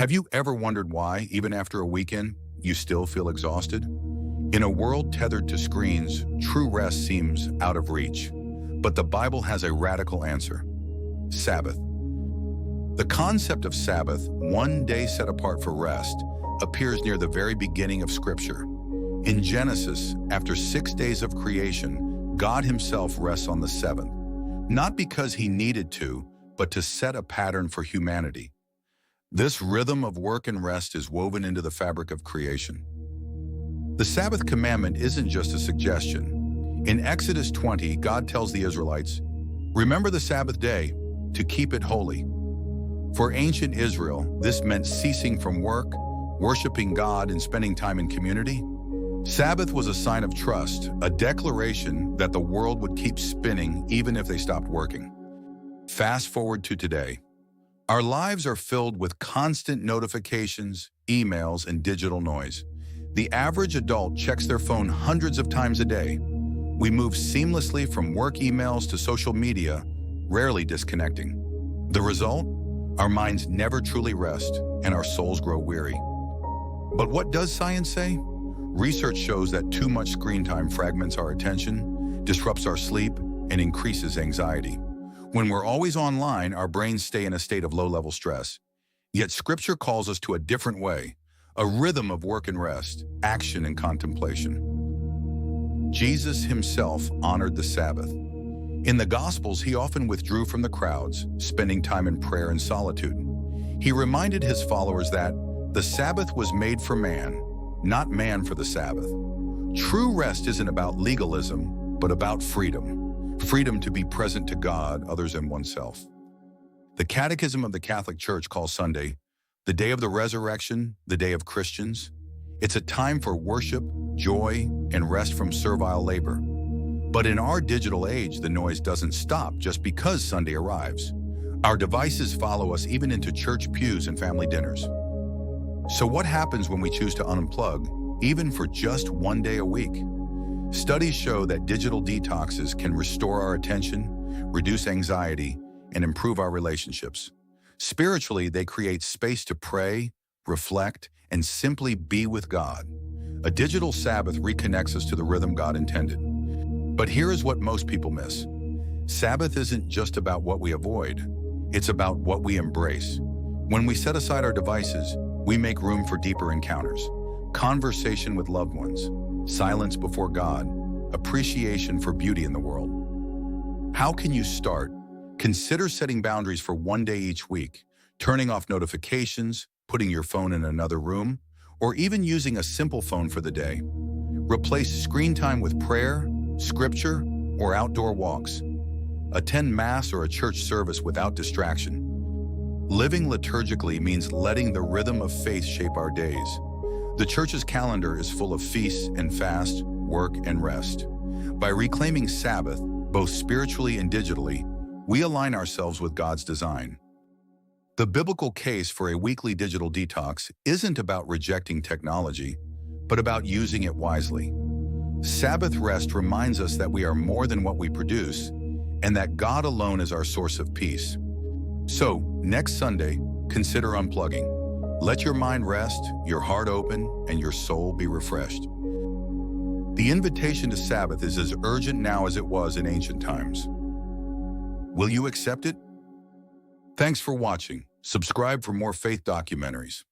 Have you ever wondered why, even after a weekend, you still feel exhausted? In a world tethered to screens, true rest seems out of reach. But the Bible has a radical answer: Sabbath. The concept of Sabbath, one day set apart for rest, appears near the very beginning of Scripture. In Genesis, after 6 days of creation, God himself rests on the seventh, not because he needed to, but to set a pattern for humanity. This rhythm of work and rest is woven into the fabric of creation. The Sabbath commandment isn't just a suggestion. In Exodus 20, God tells the Israelites, "Remember the Sabbath day to keep it holy." For ancient Israel, this meant ceasing from work, worshiping God, and spending time in community. Sabbath was a sign of trust, a declaration that the world would keep spinning even if they stopped working. Fast forward to today. Our lives are filled with constant notifications, emails, and digital noise. The average adult checks their phone hundreds of times a day. We move seamlessly from work emails to social media, rarely disconnecting. The result? Our minds never truly rest, and our souls grow weary. But what does science say? Research shows that too much screen time fragments our attention, disrupts our sleep, and increases anxiety. When we're always online, our brains stay in a state of low-level stress. Yet Scripture calls us to a different way, a rhythm of work and rest, action and contemplation. Jesus himself honored the Sabbath. In the Gospels, he often withdrew from the crowds, spending time in prayer and solitude. He reminded his followers that the Sabbath was made for man, not man for the Sabbath. True rest isn't about legalism, but about freedom. Freedom to be present to God, others, and oneself. The Catechism of the Catholic Church calls Sunday the day of the resurrection, the day of Christians. It's a time for worship, joy, and rest from servile labor. But in our digital age, the noise doesn't stop just because Sunday arrives. Our devices follow us even into church pews and family dinners. So what happens when we choose to unplug, even for just one day a week? Studies show that digital detoxes can restore our attention, reduce anxiety, and improve our relationships. Spiritually, they create space to pray, reflect, and simply be with God. A digital Sabbath reconnects us to the rhythm God intended. But here is what most people miss. Sabbath isn't just about what we avoid. It's about what we embrace. When we set aside our devices, we make room for deeper encounters, conversation with loved ones, silence before God, appreciation for beauty in the world. How can you start? Consider setting boundaries for one day each week, turning off notifications, putting your phone in another room, or even using a simple phone for the day. Replace screen time with prayer, scripture, or outdoor walks. Attend Mass or a church service without distraction. Living liturgically means letting the rhythm of faith shape our days. The church's calendar is full of feasts and fast, work and rest. By reclaiming Sabbath, both spiritually and digitally, we align ourselves with God's design. The biblical case for a weekly digital detox isn't about rejecting technology, but about using it wisely. Sabbath rest reminds us that we are more than what we produce, and that God alone is our source of peace. So, next Sunday, consider unplugging. Let your mind rest, your heart open, and your soul be refreshed. The invitation to Sabbath is as urgent now as it was in ancient times. Will you accept it? Thanks for watching. Subscribe for more faith documentaries.